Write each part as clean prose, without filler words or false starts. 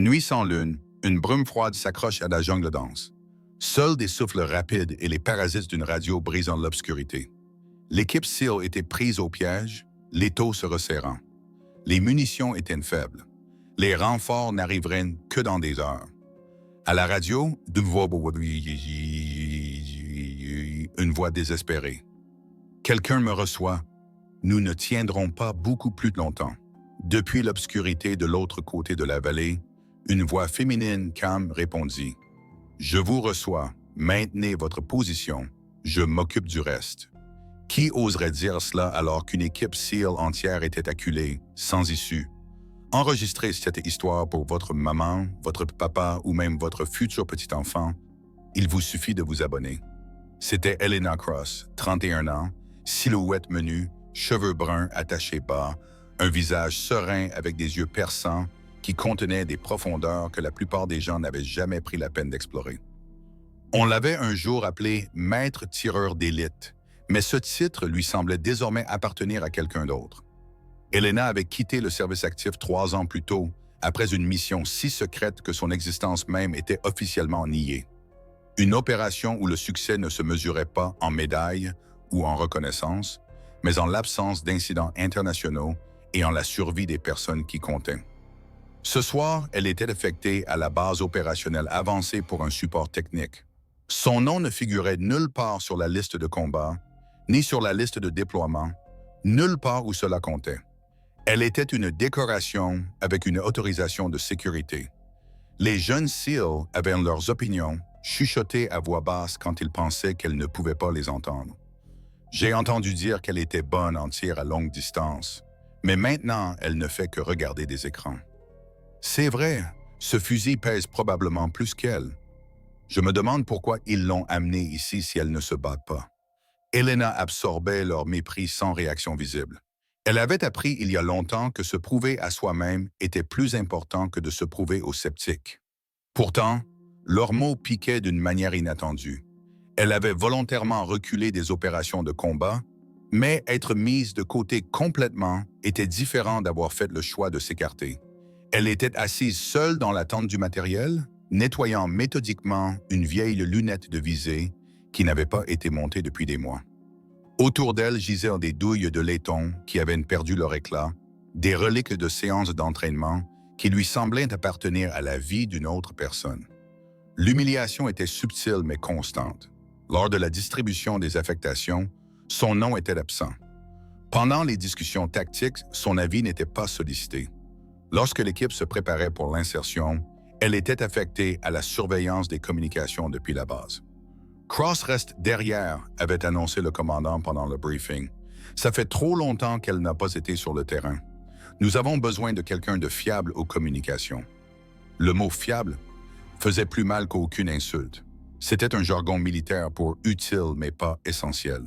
Nuit sans lune, une brume froide s'accroche à la jungle dense. Seuls des souffles rapides et les parasites d'une radio brisant l'obscurité. L'équipe SEAL était prise au piège, l'étau se resserrant. Les munitions étaient faibles. Les renforts n'arriveraient que dans des heures. À la radio, une voix désespérée. Quelqu'un me reçoit. Nous ne tiendrons pas beaucoup plus longtemps. Depuis l'obscurité de l'autre côté de la vallée, une voix féminine calme répondit. Je vous reçois. Maintenez votre position. Je m'occupe du reste. Qui oserait dire cela alors qu'une équipe SEAL entière était acculée, sans issue? Enregistrez cette histoire pour votre maman, votre papa ou même votre futur petit-enfant. Il vous suffit de vous abonner. C'était Elena Cross, 31 ans, silhouette menue, cheveux bruns attachés bas, un visage serein avec des yeux perçants qui contenaient des profondeurs que la plupart des gens n'avaient jamais pris la peine d'explorer. On l'avait un jour appelé « maître tireur d'élite », mais ce titre lui semblait désormais appartenir à quelqu'un d'autre. Elena avait quitté le service actif 3 ans plus tôt, après une mission si secrète que son existence même était officiellement niée. Une opération où le succès ne se mesurait pas en médailles ou en reconnaissance, mais en l'absence d'incidents internationaux et en la survie des personnes qui comptaient. Ce soir, elle était affectée à la base opérationnelle avancée pour un support technique. Son nom ne figurait nulle part sur la liste de combat, ni sur la liste de déploiement, nulle part où cela comptait. Elle était une décoration avec une autorisation de sécurité. Les jeunes SEAL avaient leurs opinions, chuchotées à voix basse quand ils pensaient qu'elles ne pouvaient pas les entendre. J'ai entendu dire qu'elle était bonne en tir à longue distance, mais maintenant, elle ne fait que regarder des écrans. C'est vrai, ce fusil pèse probablement plus qu'elle. Je me demande pourquoi ils l'ont amenée ici si elle ne se bat pas. Elena absorbait leur mépris sans réaction visible. Elle avait appris il y a longtemps que se prouver à soi-même était plus important que de se prouver aux sceptiques. Pourtant, leurs mots piquaient d'une manière inattendue. Elle avait volontairement reculé des opérations de combat, mais être mise de côté complètement était différent d'avoir fait le choix de s'écarter. Elle était assise seule dans la tente du matériel, nettoyant méthodiquement une vieille lunette de visée qui n'avait pas été montée depuis des mois. Autour d'elle gisaient des douilles de laiton qui avaient perdu leur éclat, des reliques de séances d'entraînement qui lui semblaient appartenir à la vie d'une autre personne. L'humiliation était subtile mais constante. Lors de la distribution des affectations, son nom était absent. Pendant les discussions tactiques, son avis n'était pas sollicité. Lorsque l'équipe se préparait pour l'insertion, elle était affectée à la surveillance des communications depuis la base. Cross reste derrière, avait annoncé le commandant pendant le briefing. Ça fait trop longtemps qu'elle n'a pas été sur le terrain. Nous avons besoin de quelqu'un de fiable aux communications. Le mot « fiable » faisait plus mal qu'aucune insulte. C'était un jargon militaire pour « utile mais pas essentiel ».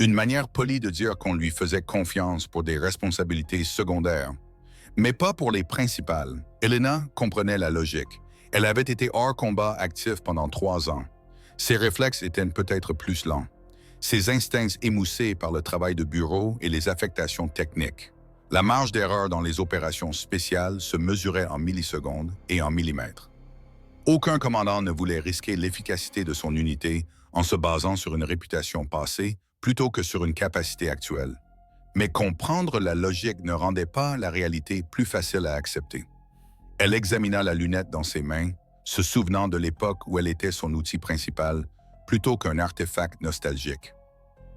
Une manière polie de dire qu'on lui faisait confiance pour des responsabilités secondaires, mais pas pour les principales. Elena comprenait la logique. Elle avait été hors combat actif pendant 3 ans. Ses réflexes étaient peut-être plus lents. Ses instincts émoussés par le travail de bureau et les affectations techniques. La marge d'erreur dans les opérations spéciales se mesurait en millisecondes et en millimètres. Aucun commandant ne voulait risquer l'efficacité de son unité en se basant sur une réputation passée plutôt que sur une capacité actuelle. Mais comprendre la logique ne rendait pas la réalité plus facile à accepter. Elle examina la lunette dans ses mains, se souvenant de l'époque où elle était son outil principal, plutôt qu'un artefact nostalgique.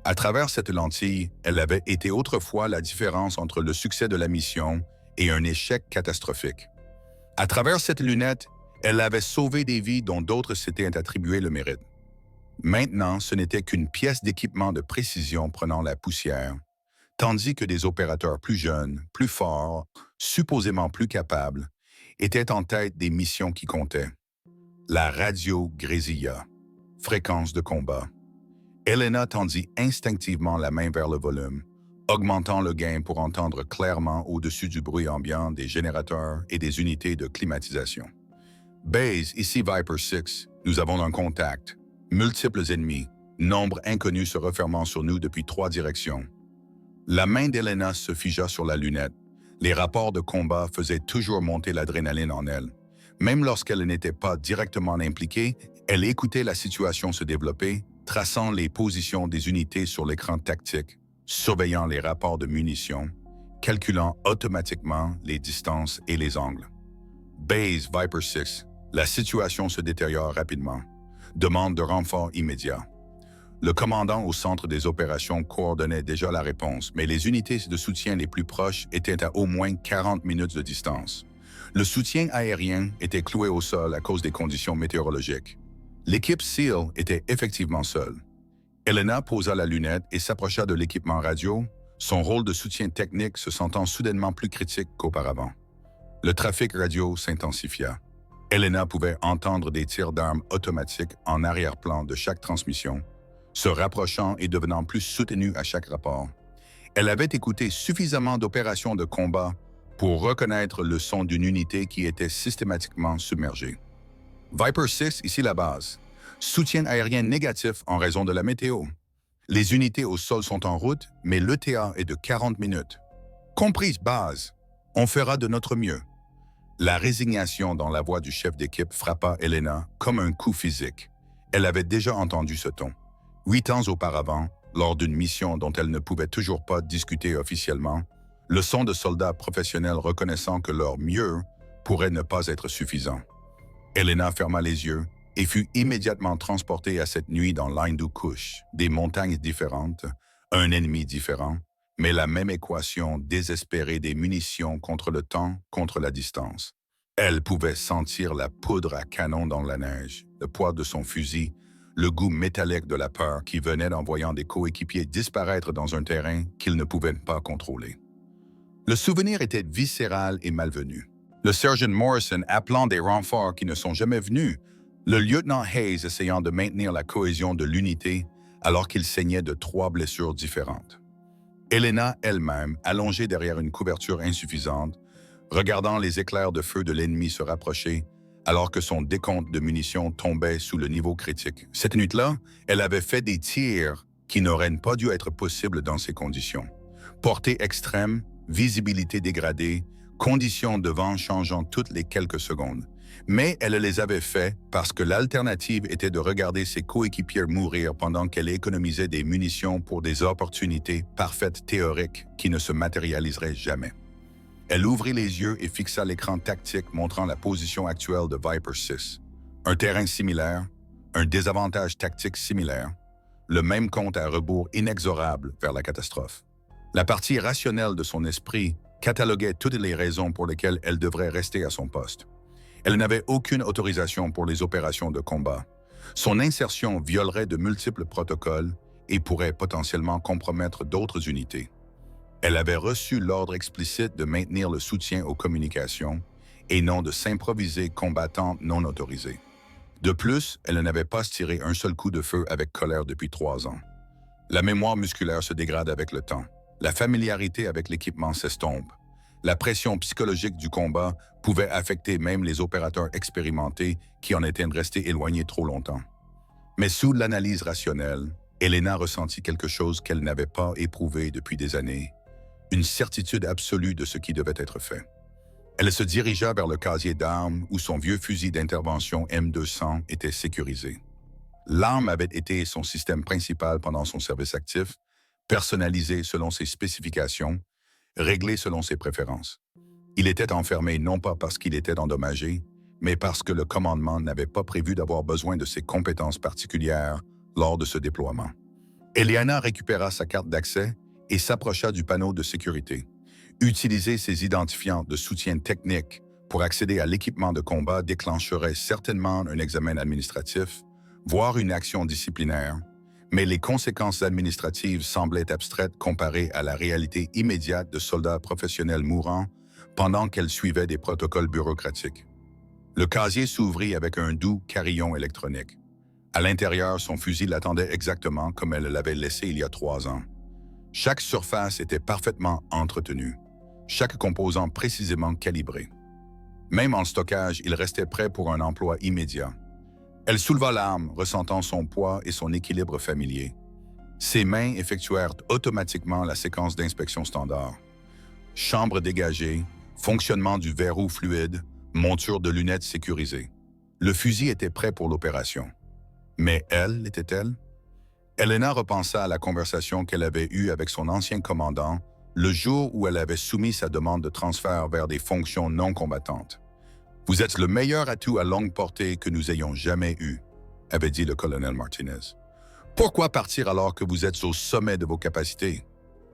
À travers cette lentille, elle avait été autrefois la différence entre le succès de la mission et un échec catastrophique. À travers cette lunette, elle avait sauvé des vies dont d'autres s'étaient attribué le mérite. Maintenant, ce n'était qu'une pièce d'équipement de précision prenant la poussière, tandis que des opérateurs plus jeunes, plus forts, supposément plus capables, étaient en tête des missions qui comptaient. La radio grésilla. Fréquence de combat. Elena tendit instinctivement la main vers le volume, augmentant le gain pour entendre clairement au-dessus du bruit ambiant des générateurs et des unités de climatisation. Base, ici Viper 6, nous avons un contact. Multiples ennemis, nombre inconnu se refermant sur nous depuis 3 directions. La main d'Elena se figea sur la lunette. Les rapports de combat faisaient toujours monter l'adrénaline en elle. Même lorsqu'elle n'était pas directement impliquée, elle écoutait la situation se développer, traçant les positions des unités sur l'écran tactique, surveillant les rapports de munitions, calculant automatiquement les distances et les angles. Base Viper 6, la situation se détériore rapidement. Demande de renfort immédiat. Le commandant au centre des opérations coordonnait déjà la réponse, mais les unités de soutien les plus proches étaient à au moins 40 minutes de distance. Le soutien aérien était cloué au sol à cause des conditions météorologiques. L'équipe SEAL était effectivement seule. Elena posa la lunette et s'approcha de l'équipement radio, son rôle de soutien technique se sentant soudainement plus critique qu'auparavant. Le trafic radio s'intensifia. Elena pouvait entendre des tirs d'armes automatiques en arrière-plan de chaque transmission, se rapprochant et devenant plus soutenue à chaque rapport. Elle avait écouté suffisamment d'opérations de combat pour reconnaître le son d'une unité qui était systématiquement submergée. Viper 6, ici la base. Soutien aérien négatif en raison de la météo. Les unités au sol sont en route, mais l'ETA est de 40 minutes. Comprise, base. On fera de notre mieux. La résignation dans la voix du chef d'équipe frappa Elena comme un coup physique. Elle avait déjà entendu ce ton. 8 ans auparavant, lors d'une mission dont elle ne pouvait toujours pas discuter officiellement, le son de soldats professionnels reconnaissant que leur mieux pourrait ne pas être suffisant. Elena ferma les yeux et fut immédiatement transportée à cette nuit dans l'Hindu Kush, des montagnes différentes, un ennemi différent, mais la même équation désespérée des munitions contre le temps, contre la distance. Elle pouvait sentir la poudre à canon dans la neige, le poids de son fusil, le goût métallique de la peur qui venait en voyant des coéquipiers disparaître dans un terrain qu'ils ne pouvaient pas contrôler. Le souvenir était viscéral et malvenu. Le sergent Morrison appelant des renforts qui ne sont jamais venus, le lieutenant Hayes essayant de maintenir la cohésion de l'unité alors qu'il saignait de 3 blessures différentes. Elena elle-même, allongée derrière une couverture insuffisante, regardant les éclairs de feu de l'ennemi se rapprocher, alors que son décompte de munitions tombait sous le niveau critique. Cette nuit-là, elle avait fait des tirs qui n'auraient pas dû être possibles dans ces conditions. Portée extrême, visibilité dégradée, conditions de vent changeant toutes les quelques secondes. Mais elle les avait faits parce que l'alternative était de regarder ses coéquipiers mourir pendant qu'elle économisait des munitions pour des opportunités parfaites théoriques qui ne se matérialiseraient jamais. Elle ouvrit les yeux et fixa l'écran tactique montrant la position actuelle de Viper 6. Un terrain similaire, un désavantage tactique similaire, le même compte à rebours inexorable vers la catastrophe. La partie rationnelle de son esprit cataloguait toutes les raisons pour lesquelles elle devrait rester à son poste. Elle n'avait aucune autorisation pour les opérations de combat. Son insertion violerait de multiples protocoles et pourrait potentiellement compromettre d'autres unités. Elle avait reçu l'ordre explicite de maintenir le soutien aux communications et non de s'improviser combattante non autorisée. De plus, elle n'avait pas tiré un seul coup de feu avec colère depuis 3 ans. La mémoire musculaire se dégrade avec le temps. La familiarité avec l'équipement s'estompe. La pression psychologique du combat pouvait affecter même les opérateurs expérimentés qui en étaient restés éloignés trop longtemps. Mais sous l'analyse rationnelle, Elena ressentit quelque chose qu'elle n'avait pas éprouvé depuis des années, une certitude absolue de ce qui devait être fait. Elle se dirigea vers le casier d'armes où son vieux fusil d'intervention M200 était sécurisé. L'arme avait été son système principal pendant son service actif, personnalisé selon ses spécifications, réglé selon ses préférences. Il était enfermé non pas parce qu'il était endommagé, mais parce que le commandement n'avait pas prévu d'avoir besoin de ses compétences particulières lors de ce déploiement. Eliana récupéra sa carte d'accès et s'approcha du panneau de sécurité. Utiliser ses identifiants de soutien technique pour accéder à l'équipement de combat déclencherait certainement un examen administratif, voire une action disciplinaire, mais les conséquences administratives semblaient abstraites comparées à la réalité immédiate de soldats professionnels mourants pendant qu'elle suivait des protocoles bureaucratiques. Le casier s'ouvrit avec un doux carillon électronique. À l'intérieur, son fusil l'attendait exactement comme elle l'avait laissé il y a 3 ans. Chaque surface était parfaitement entretenue, chaque composant précisément calibré. Même en stockage, il restait prêt pour un emploi immédiat. Elle souleva l'arme, ressentant son poids et son équilibre familier. Ses mains effectuèrent automatiquement la séquence d'inspection standard. Chambre dégagée, fonctionnement du verrou fluide, monture de lunettes sécurisée. Le fusil était prêt pour l'opération. Mais elle, était-elle? Elena repensa à la conversation qu'elle avait eue avec son ancien commandant le jour où elle avait soumis sa demande de transfert vers des fonctions non combattantes. « Vous êtes le meilleur atout à longue portée que nous ayons jamais eu », avait dit le colonel Martinez. « Pourquoi partir alors que vous êtes au sommet de vos capacités? »«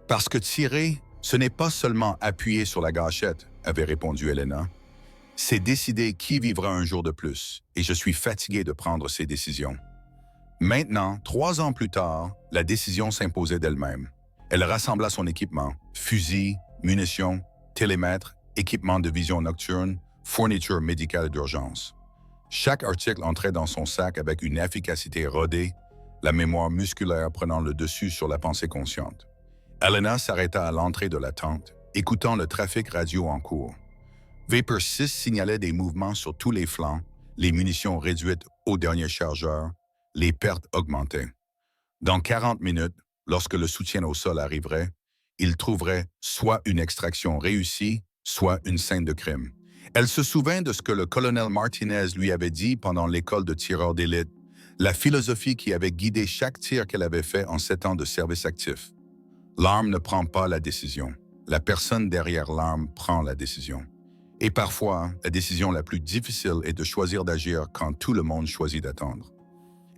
Parce que tirer, ce n'est pas seulement appuyer sur la gâchette », avait répondu Elena. « C'est décider qui vivra un jour de plus, et je suis fatigué de prendre ces décisions. » Maintenant, 3 ans plus tard, la décision s'imposait d'elle-même. Elle rassembla son équipement, fusils, munitions, télémètres, équipements de vision nocturne, fourniture médicale d'urgence. Chaque article entrait dans son sac avec une efficacité rodée, la mémoire musculaire prenant le dessus sur la pensée consciente. Elena s'arrêta à l'entrée de la tente, écoutant le trafic radio en cours. Viper 6 signalait des mouvements sur tous les flancs, les munitions réduites au dernier chargeur, les pertes augmentaient. Dans 40 minutes, lorsque le soutien au sol arriverait, il trouverait soit une extraction réussie, soit une scène de crime. Elle se souvint de ce que le colonel Martinez lui avait dit pendant l'école de tireurs d'élite, la philosophie qui avait guidé chaque tir qu'elle avait fait en 7 ans de service actif. L'arme ne prend pas la décision. La personne derrière l'arme prend la décision. Et parfois, la décision la plus difficile est de choisir d'agir quand tout le monde choisit d'attendre.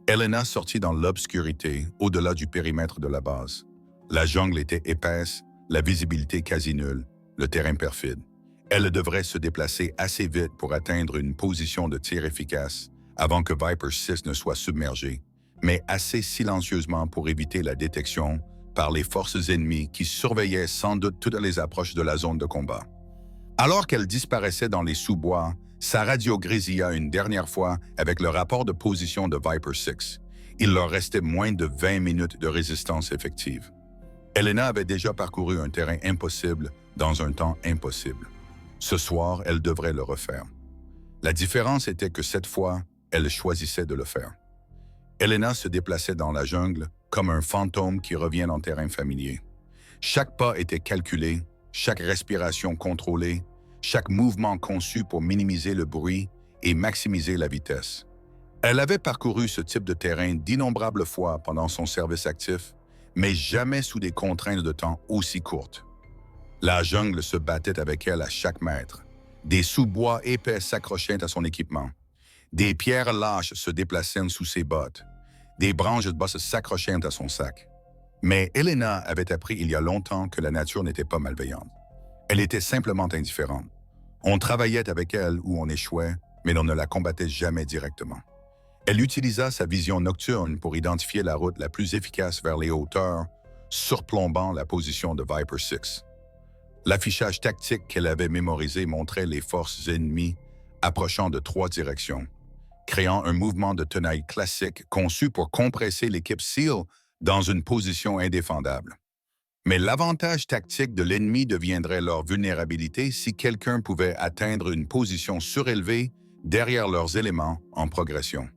Elena sortit dans l'obscurité, au-delà du périmètre de la base. La jungle était épaisse, la visibilité quasi nulle, le terrain perfide. Elle devrait se déplacer assez vite pour atteindre une position de tir efficace avant que Viper 6 ne soit submergé, mais assez silencieusement pour éviter la détection par les forces ennemies qui surveillaient sans doute toutes les approches de la zone de combat. Alors qu'elle disparaissait dans les sous-bois, sa radio grésilla une dernière fois avec le rapport de position de Viper 6. Il leur restait moins de 20 minutes de résistance effective. Elena avait déjà parcouru un terrain impossible dans un temps impossible. Ce soir, elle devrait le refaire. La différence était que cette fois, elle choisissait de le faire. Elena se déplaçait dans la jungle comme un fantôme qui revient en terrain familier. Chaque pas était calculé, chaque respiration contrôlée, chaque mouvement conçu pour minimiser le bruit et maximiser la vitesse. Elle avait parcouru ce type de terrain d'innombrables fois pendant son service actif, mais jamais sous des contraintes de temps aussi courtes. La jungle se battait avec elle à chaque mètre. Des sous-bois épais s'accrochaient à son équipement. Des pierres lâches se déplaçaient sous ses bottes. Des branches de bois s'accrochaient à son sac. Mais Elena avait appris il y a longtemps que la nature n'était pas malveillante. Elle était simplement indifférente. On travaillait avec elle ou on échouait, mais on ne la combattait jamais directement. Elle utilisa sa vision nocturne pour identifier la route la plus efficace vers les hauteurs, surplombant la position de Viper 6. L'affichage tactique qu'elle avait mémorisé montrait les forces ennemies approchant de 3 directions, créant un mouvement de tenaille classique conçu pour compresser l'équipe SEAL dans une position indéfendable. Mais l'avantage tactique de l'ennemi deviendrait leur vulnérabilité si quelqu'un pouvait atteindre une position surélevée derrière leurs éléments en progression.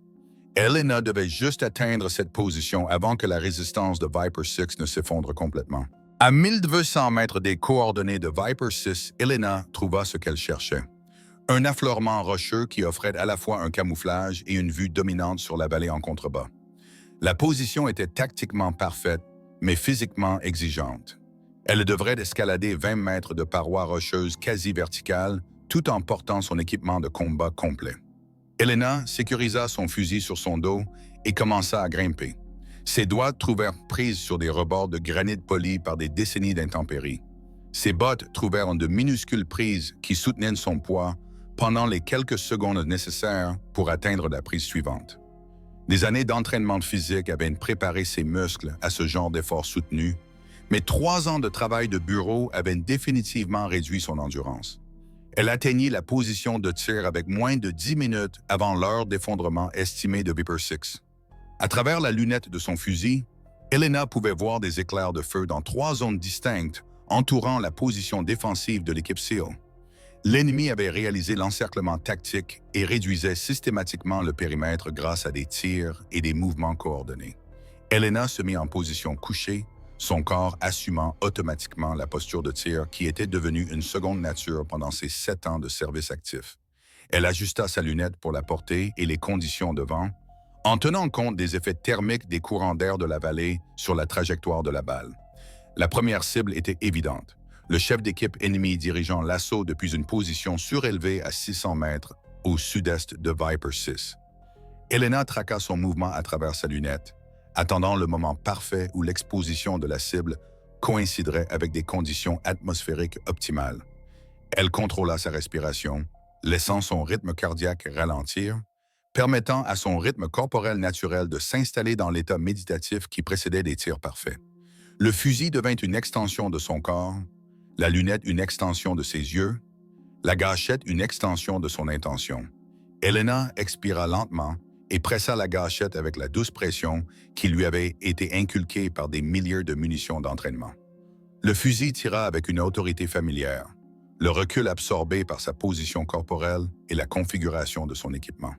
Elena devait juste atteindre cette position avant que la résistance de Viper 6 ne s'effondre complètement. À 1200 mètres des coordonnées de Viper 6, Elena trouva ce qu'elle cherchait. Un affleurement rocheux qui offrait à la fois un camouflage et une vue dominante sur la vallée en contrebas. La position était tactiquement parfaite, mais physiquement exigeante. Elle devrait escalader 20 mètres de parois rocheuses quasi verticales, tout en portant son équipement de combat complet. Elena sécurisa son fusil sur son dos et commença à grimper. Ses doigts trouvèrent prise sur des rebords de granit poli par des décennies d'intempéries. Ses bottes trouvèrent de minuscules prises qui soutenaient son poids pendant les quelques secondes nécessaires pour atteindre la prise suivante. Des années d'entraînement physique avaient préparé ses muscles à ce genre d'effort soutenu, mais 3 ans de travail de bureau avaient définitivement réduit son endurance. Elle atteignit la position de tir avec moins de 10 minutes avant l'heure d'effondrement estimée de Viper 6. À travers la lunette de son fusil, Elena pouvait voir des éclairs de feu dans 3 zones distinctes entourant la position défensive de l'équipe SEAL. L'ennemi avait réalisé l'encerclement tactique et réduisait systématiquement le périmètre grâce à des tirs et des mouvements coordonnés. Elena se mit en position couchée, son corps assumant automatiquement la posture de tir qui était devenue une seconde nature pendant ses 7 ans de service actif. Elle ajusta sa lunette pour la portée et les conditions de vent, en tenant compte des effets thermiques des courants d'air de la vallée sur la trajectoire de la balle. La première cible était évidente. Le chef d'équipe ennemi dirigeant l'assaut depuis une position surélevée à 600 mètres au sud-est de Viper 6. Elena traqua son mouvement à travers sa lunette, attendant le moment parfait où l'exposition de la cible coïnciderait avec des conditions atmosphériques optimales. Elle contrôla sa respiration, laissant son rythme cardiaque ralentir, permettant à son rythme corporel naturel de s'installer dans l'état méditatif qui précédait des tirs parfaits. Le fusil devint une extension de son corps, la lunette une extension de ses yeux, la gâchette une extension de son intention. Elena expira lentement et pressa la gâchette avec la douce pression qui lui avait été inculquée par des milliers de munitions d'entraînement. Le fusil tira avec une autorité familière, le recul absorbé par sa position corporelle et la configuration de son équipement.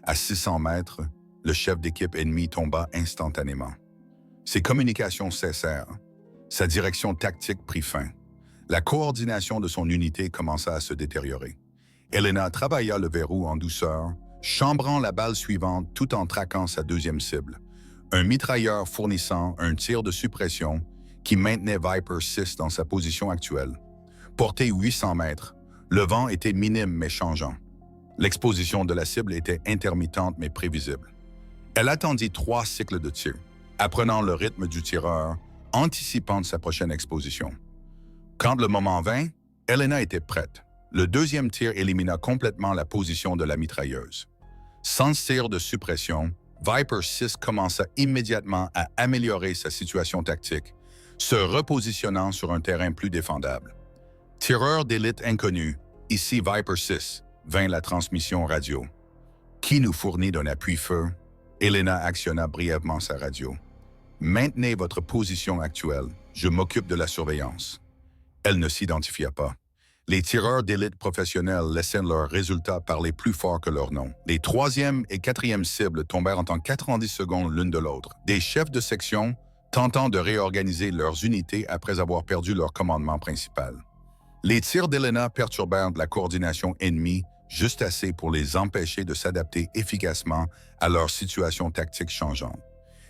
À 600 mètres, le chef d'équipe ennemi tomba instantanément. Ses communications cessèrent. Sa direction tactique prit fin. La coordination de son unité commença à se détériorer. Elena travailla le verrou en douceur, chambrant la balle suivante tout en traquant sa deuxième cible. Un mitrailleur fournissant un tir de suppression qui maintenait Viper 6 dans sa position actuelle. Porté 800 mètres, le vent était minime mais changeant. L'exposition de la cible était intermittente mais prévisible. Elle attendit 3 cycles de tir, apprenant le rythme du tireur, anticipant sa prochaine exposition. Quand le moment vint, Elena était prête. Le deuxième tir élimina complètement la position de la mitrailleuse. Sans tir de suppression, Viper 6 commença immédiatement à améliorer sa situation tactique, se repositionnant sur un terrain plus défendable. Tireur d'élite inconnu, ici Viper 6, vint la transmission radio. Qui nous fournit d'un appui-feu? Elena actionna brièvement sa radio. Maintenez votre position actuelle, je m'occupe de la surveillance. Elle ne s'identifia pas. Les tireurs d'élite professionnels laissaient leurs résultats parler plus fort que leur nom. Les troisième et quatrième cibles tombèrent en 90 secondes l'une de l'autre. Des chefs de section tentant de réorganiser leurs unités après avoir perdu leur commandement principal. Les tirs d'Elena perturbèrent la coordination ennemie juste assez pour les empêcher de s'adapter efficacement à leur situation tactique changeante.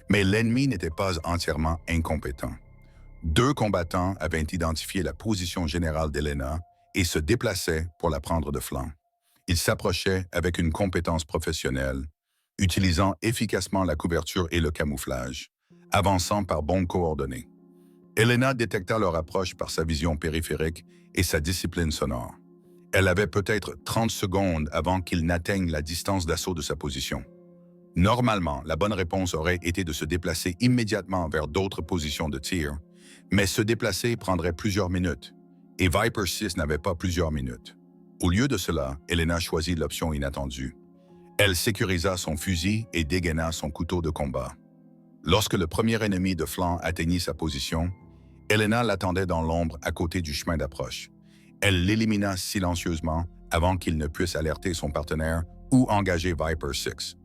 Mais l'ennemi n'était pas entièrement incompétent. 2 combattants avaient identifié la position générale d'Elena et se déplaçaient pour la prendre de flanc. Ils s'approchaient avec une compétence professionnelle, utilisant efficacement la couverture et le camouflage, avançant par bonnes coordonnées. Elena détecta leur approche par sa vision périphérique et sa discipline sonore. Elle avait peut-être 30 secondes avant qu'ils n'atteignent la distance d'assaut de sa position. Normalement, la bonne réponse aurait été de se déplacer immédiatement vers d'autres positions de tir, mais se déplacer prendrait plusieurs minutes, et Viper 6 n'avait pas plusieurs minutes. Au lieu de cela, Elena choisit l'option inattendue. Elle sécurisa son fusil et dégaina son couteau de combat. Lorsque le premier ennemi de flanc atteignit sa position, Elena l'attendait dans l'ombre à côté du chemin d'approche. Elle l'élimina silencieusement avant qu'il ne puisse alerter son partenaire ou engager Viper 6.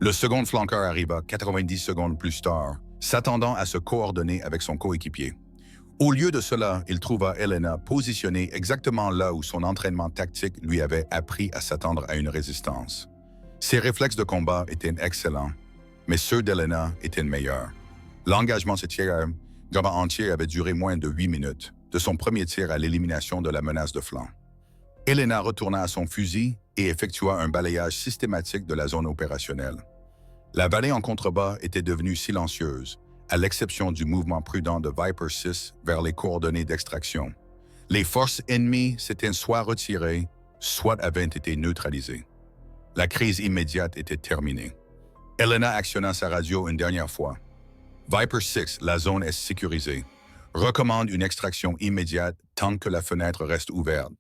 Le second flanqueur arriva 90 secondes plus tard, s'attendant à se coordonner avec son coéquipier. Au lieu de cela, il trouva Elena positionnée exactement là où son entraînement tactique lui avait appris à s'attendre à une résistance. Ses réflexes de combat étaient excellents, mais ceux d'Elena étaient meilleurs. L'engagement de ce tir entier avait duré moins de 8 minutes, de son premier tir à l'élimination de la menace de flanc. Elena retourna à son fusil et effectua un balayage systématique de la zone opérationnelle. La vallée en contrebas était devenue silencieuse, à l'exception du mouvement prudent de Viper 6 vers les coordonnées d'extraction. Les forces ennemies s'étaient soit retirées, soit avaient été neutralisées. La crise immédiate était terminée. Elena actionna sa radio une dernière fois. Viper 6, la zone est sécurisée. Recommande une extraction immédiate tant que la fenêtre reste ouverte.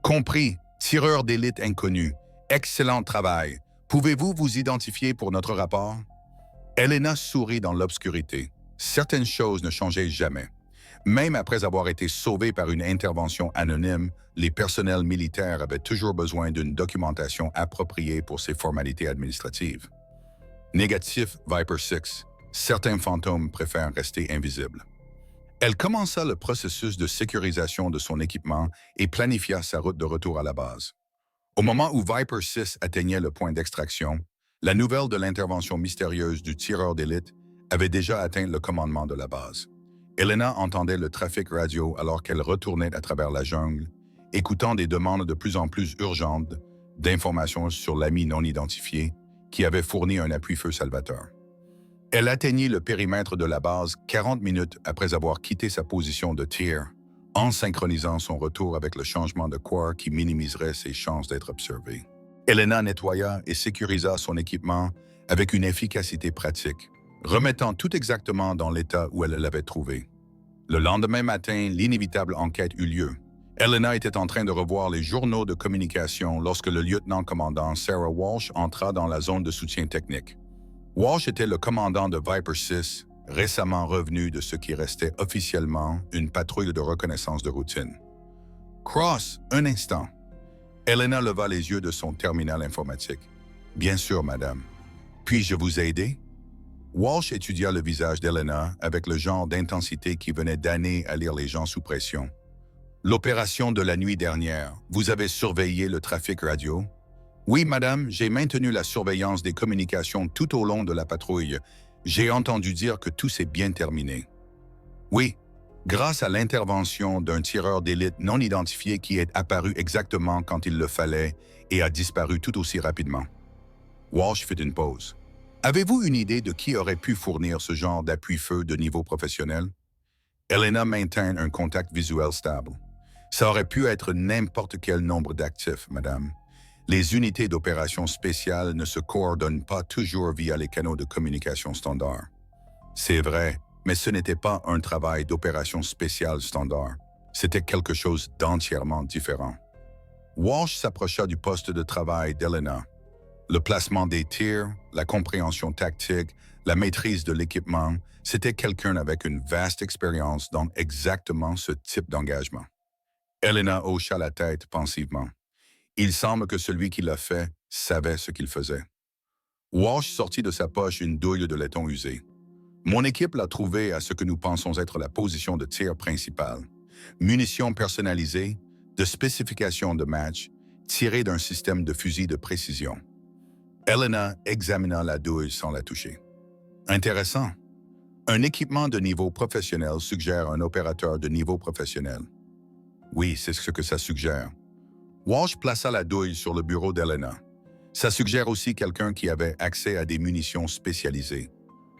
Compris, tireur d'élite inconnu. Excellent travail. Pouvez-vous vous identifier pour notre rapport? Elena sourit dans l'obscurité. Certaines choses ne changeaient jamais. Même après avoir été sauvés par une intervention anonyme, les personnels militaires avaient toujours besoin d'une documentation appropriée pour ces formalités administratives. Négatif, Viper 6. Certains fantômes préfèrent rester invisibles. Elle commença le processus de sécurisation de son équipement et planifia sa route de retour à la base. Au moment où Viper 6 atteignait le point d'extraction, la nouvelle de l'intervention mystérieuse du tireur d'élite avait déjà atteint le commandement de la base. Elena entendait le trafic radio alors qu'elle retournait à travers la jungle, écoutant des demandes de plus en plus urgentes d'informations sur l'ami non identifié qui avait fourni un appui-feu salvateur. Elle atteignit le périmètre de la base 40 minutes après avoir quitté sa position de tir, en synchronisant son retour avec le changement de quark qui minimiserait ses chances d'être observée. Elena nettoya et sécurisa son équipement avec une efficacité pratique, remettant tout exactement dans l'état où elle l'avait trouvé. Le lendemain matin, l'inévitable enquête eut lieu. Elena était en train de revoir les journaux de communication lorsque le lieutenant-commandant Sarah Walsh entra dans la zone de soutien technique. Walsh était le commandant de Viper 6, récemment revenu de ce qui restait officiellement une patrouille de reconnaissance de routine. « Cross, un instant. » Elena leva les yeux de son terminal informatique. « Bien sûr, madame. Puis-je vous aider? » Walsh étudia le visage d'Elena avec le genre d'intensité qui venait d'années à lire les gens sous pression. « L'opération de la nuit dernière, vous avez surveillé le trafic radio? » « Oui, madame, j'ai maintenu la surveillance des communications tout au long de la patrouille. J'ai entendu dire que tout s'est bien terminé. » « Oui, grâce à l'intervention d'un tireur d'élite non identifié qui est apparu exactement quand il le fallait et a disparu tout aussi rapidement. » Walsh fit une pause. « Avez-vous une idée de qui aurait pu fournir ce genre d'appui-feu de niveau professionnel? » Elena maintint un contact visuel stable. « Ça aurait pu être n'importe quel nombre d'actifs, madame. Les unités d'opération spéciales ne se coordonnent pas toujours via les canaux de communication standards. C'est vrai, mais ce n'était pas un travail d'opération spéciale standard. C'était quelque chose d'entièrement différent. » Walsh s'approcha du poste de travail d'Elena. Le placement des tirs, la compréhension tactique, la maîtrise de l'équipement, c'était quelqu'un avec une vaste expérience dans exactement ce type d'engagement. Elena hocha la tête pensivement. Il semble que celui qui l'a fait savait ce qu'il faisait. Walsh sortit de sa poche une douille de laiton usé. Mon équipe l'a trouvé à ce que nous pensons être la position de tir principale. Munitions personnalisées, de spécifications de match, tirées d'un système de fusil de précision. Elena examina la douille sans la toucher. Intéressant. Un équipement de niveau professionnel suggère un opérateur de niveau professionnel. Oui, c'est ce que ça suggère. Walsh plaça la douille sur le bureau d'Elena. Ça suggère aussi quelqu'un qui avait accès à des munitions spécialisées.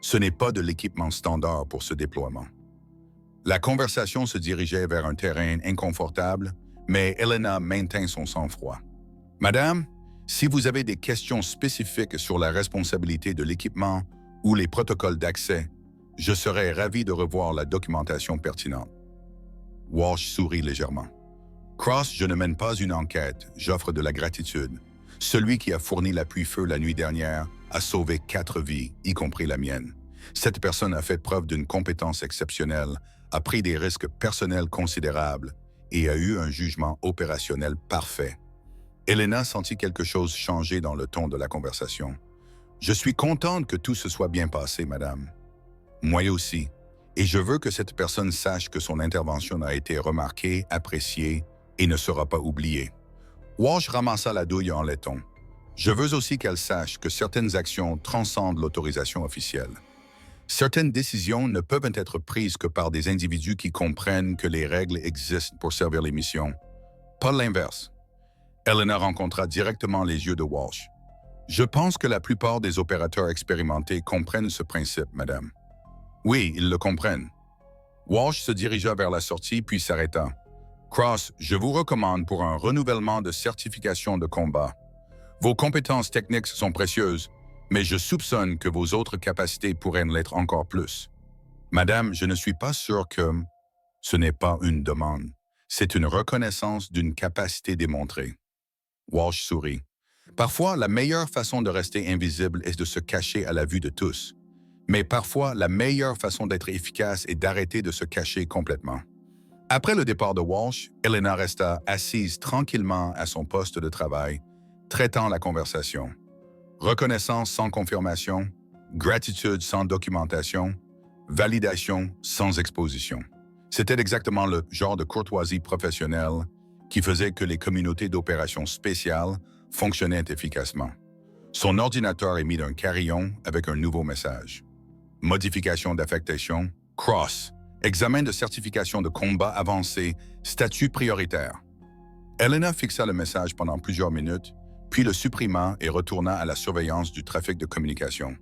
Ce n'est pas de l'équipement standard pour ce déploiement. La conversation se dirigeait vers un terrain inconfortable, mais Elena maintint son sang-froid. « Madame, si vous avez des questions spécifiques sur la responsabilité de l'équipement ou les protocoles d'accès, je serais ravi de revoir la documentation pertinente. » Walsh sourit légèrement. « Cross, je ne mène pas une enquête, j'offre de la gratitude. Celui qui a fourni l'appui-feu la nuit dernière a sauvé 4 vies, y compris la mienne. Cette personne a fait preuve d'une compétence exceptionnelle, a pris des risques personnels considérables et a eu un jugement opérationnel parfait. » Elena sentit quelque chose changer dans le ton de la conversation. « Je suis contente que tout se soit bien passé, madame. »« Moi aussi. Et je veux que cette personne sache que son intervention a été remarquée, appréciée et ne sera pas oubliée. » Walsh ramassa la douille en laiton. « Je veux aussi qu'elle sache que certaines actions transcendent l'autorisation officielle. Certaines décisions ne peuvent être prises que par des individus qui comprennent que les règles existent pour servir les missions. Pas l'inverse. » Elena rencontra directement les yeux de Walsh. « Je pense que la plupart des opérateurs expérimentés comprennent ce principe, madame. »« Oui, ils le comprennent. » Walsh se dirigea vers la sortie puis s'arrêta. « Cross, je vous recommande pour un renouvellement de certification de combat. Vos compétences techniques sont précieuses, mais je soupçonne que vos autres capacités pourraient l'être encore plus. Madame, je ne suis pas sûr que... » Ce n'est pas une demande. C'est une reconnaissance d'une capacité démontrée. Walsh sourit. « Parfois, la meilleure façon de rester invisible est de se cacher à la vue de tous. Mais parfois, la meilleure façon d'être efficace est d'arrêter de se cacher complètement. » Après le départ de Walsh, Elena resta assise tranquillement à son poste de travail, traitant la conversation. Reconnaissance sans confirmation, gratitude sans documentation, validation sans exposition. C'était exactement le genre de courtoisie professionnelle qui faisait que les communautés d'opérations spéciales fonctionnaient efficacement. Son ordinateur émit un carillon avec un nouveau message. Modification d'affectation, Cross, examen de certification de combat avancé, statut prioritaire. Elena fixa le message pendant plusieurs minutes, puis le supprima et retourna à la surveillance du trafic de communication.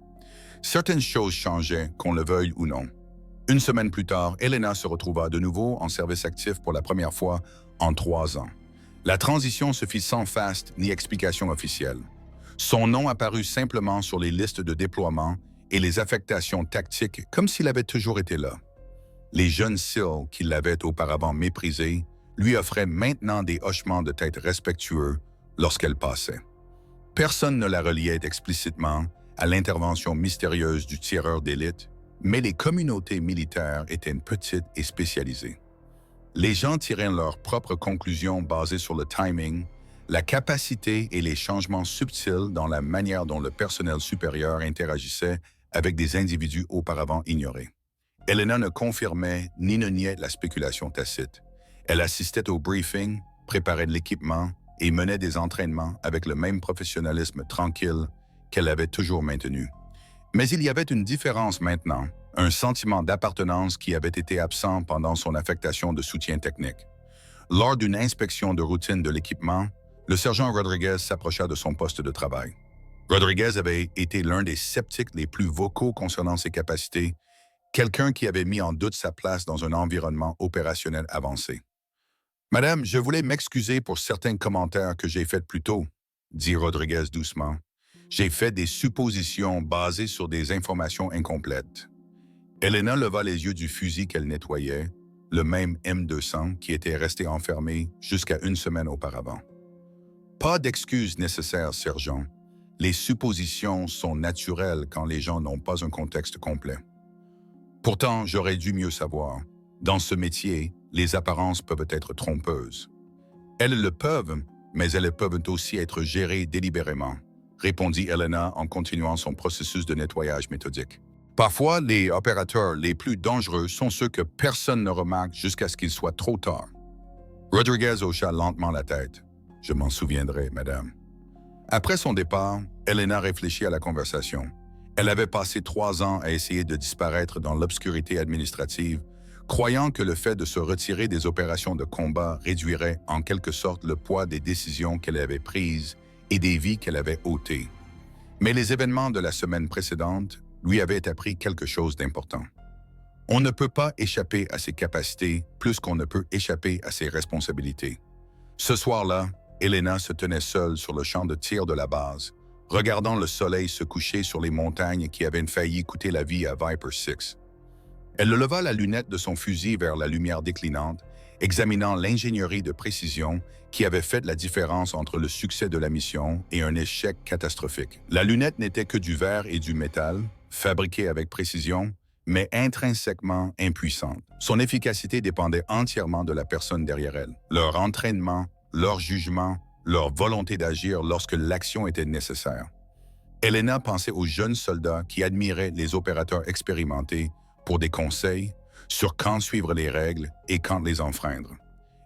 Certaines choses changeaient, qu'on le veuille ou non. Une semaine plus tard, Elena se retrouva de nouveau en service actif pour la première fois en 3 ans. La transition se fit sans faste ni explication officielle. Son nom apparut simplement sur les listes de déploiement et les affectations tactiques comme s'il avait toujours été là. Les jeunes SEAL qui l'avaient auparavant méprisé lui offraient maintenant des hochements de tête respectueux lorsqu'elle passait. Personne ne la reliait explicitement à l'intervention mystérieuse du tireur d'élite, mais les communautés militaires étaient petites et spécialisées. Les gens tiraient leurs propres conclusions basées sur le timing, la capacité et les changements subtils dans la manière dont le personnel supérieur interagissait avec des individus auparavant ignorés. Elena ne confirmait ni ne niait la spéculation tacite. Elle assistait au briefing, préparait de l'équipement et menait des entraînements avec le même professionnalisme tranquille qu'elle avait toujours maintenu. Mais il y avait une différence maintenant, un sentiment d'appartenance qui avait été absent pendant son affectation de soutien technique. Lors d'une inspection de routine de l'équipement, le sergent Rodriguez s'approcha de son poste de travail. Rodriguez avait été l'un des sceptiques les plus vocaux concernant ses capacités, quelqu'un qui avait mis en doute sa place dans un environnement opérationnel avancé. « Madame, je voulais m'excuser pour certains commentaires que j'ai faits plus tôt, » dit Rodriguez doucement. « J'ai fait des suppositions basées sur des informations incomplètes. » Elena leva les yeux du fusil qu'elle nettoyait, le même M200 qui était resté enfermé jusqu'à une semaine auparavant. « Pas d'excuses nécessaires, sergent. Les suppositions sont naturelles quand les gens n'ont pas un contexte complet. Pourtant, j'aurais dû mieux savoir. Dans ce métier, les apparences peuvent être trompeuses. Elles le peuvent, mais elles peuvent aussi être gérées délibérément, répondit Elena en continuant son processus de nettoyage méthodique. Parfois, les opérateurs les plus dangereux sont ceux que personne ne remarque jusqu'à ce qu'il soit trop tard. Rodriguez hocha lentement la tête. « Je m'en souviendrai, madame. » Après son départ, Elena réfléchit à la conversation. Elle avait passé 3 ans à essayer de disparaître dans l'obscurité administrative, croyant que le fait de se retirer des opérations de combat réduirait en quelque sorte le poids des décisions qu'elle avait prises et des vies qu'elle avait ôtées. Mais les événements de la semaine précédente lui avaient appris quelque chose d'important. On ne peut pas échapper à ses capacités plus qu'on ne peut échapper à ses responsabilités. Ce soir-là, Elena se tenait seule sur le champ de tir de la base, regardant le soleil se coucher sur les montagnes qui avaient failli coûter la vie à Viper 6. Elle leva la lunette de son fusil vers la lumière déclinante, examinant l'ingénierie de précision qui avait fait la différence entre le succès de la mission et un échec catastrophique. La lunette n'était que du verre et du métal, fabriquée avec précision, mais intrinsèquement impuissante. Son efficacité dépendait entièrement de la personne derrière elle, leur entraînement, leur jugement, leur volonté d'agir lorsque l'action était nécessaire. Elena pensait aux jeunes soldats qui admiraient les opérateurs expérimentés pour des conseils sur quand suivre les règles et quand les enfreindre.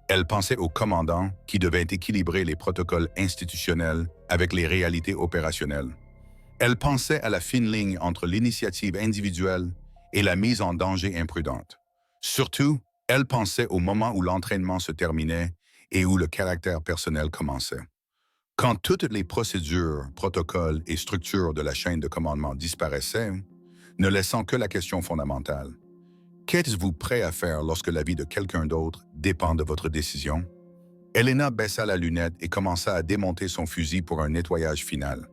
Elle pensait aux commandants qui devaient équilibrer les protocoles institutionnels avec les réalités opérationnelles. Elle pensait à la fine ligne entre l'initiative individuelle et la mise en danger imprudente. Surtout, elle pensait au moment où l'entraînement se terminait et où le caractère personnel commençait. Quand toutes les procédures, protocoles et structures de la chaîne de commandement disparaissaient, ne laissant que la question fondamentale. Qu'êtes-vous prêt à faire lorsque la vie de quelqu'un d'autre dépend de votre décision? Elena baissa la lunette et commença à démonter son fusil pour un nettoyage final.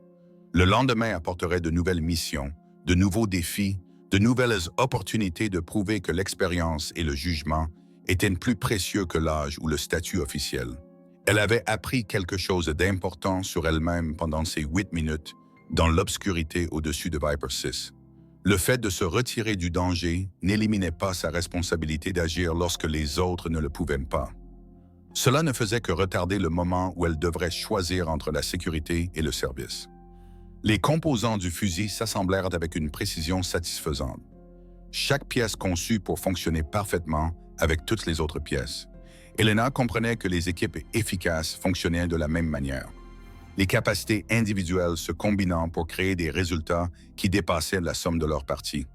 Le lendemain apporterait de nouvelles missions, de nouveaux défis, de nouvelles opportunités de prouver que l'expérience et le jugement étaient plus précieux que l'âge ou le statut officiel. Elle avait appris quelque chose d'important sur elle-même pendant ces 8 minutes dans l'obscurité au-dessus de Viper 6. Le fait de se retirer du danger n'éliminait pas sa responsabilité d'agir lorsque les autres ne le pouvaient pas. Cela ne faisait que retarder le moment où elle devrait choisir entre la sécurité et le service. Les composants du fusil s'assemblèrent avec une précision satisfaisante. Chaque pièce conçue pour fonctionner parfaitement avec toutes les autres pièces. Elena comprenait que les équipes efficaces fonctionnaient de la même manière, les capacités individuelles se combinant pour créer des résultats qui dépassaient la somme de leurs parties.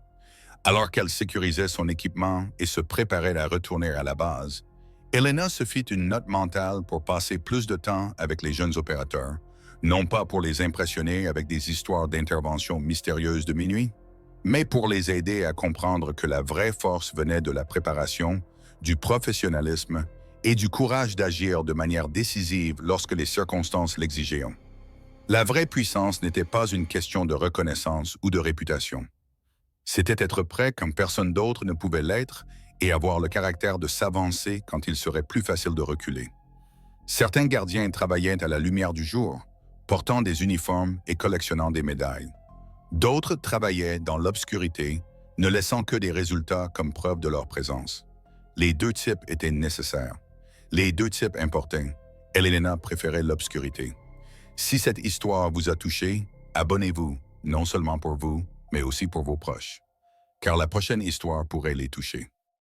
Alors qu'elle sécurisait son équipement et se préparait à retourner à la base, Elena se fit une note mentale pour passer plus de temps avec les jeunes opérateurs, non pas pour les impressionner avec des histoires d'intervention mystérieuses de minuit, mais pour les aider à comprendre que la vraie force venait de la préparation, du professionnalisme et du courage d'agir de manière décisive lorsque les circonstances l'exigeaient. La vraie puissance n'était pas une question de reconnaissance ou de réputation. C'était être prêt quand personne d'autre ne pouvait l'être et avoir le caractère de s'avancer quand il serait plus facile de reculer. Certains gardiens travaillaient à la lumière du jour, portant des uniformes et collectionnant des médailles. D'autres travaillaient dans l'obscurité, ne laissant que des résultats comme preuve de leur présence. Les deux types étaient nécessaires. Les deux types importants. Elena préférait l'obscurité. Si cette histoire vous a touché, abonnez-vous, non seulement pour vous, mais aussi pour vos proches. Car la prochaine histoire pourrait les toucher.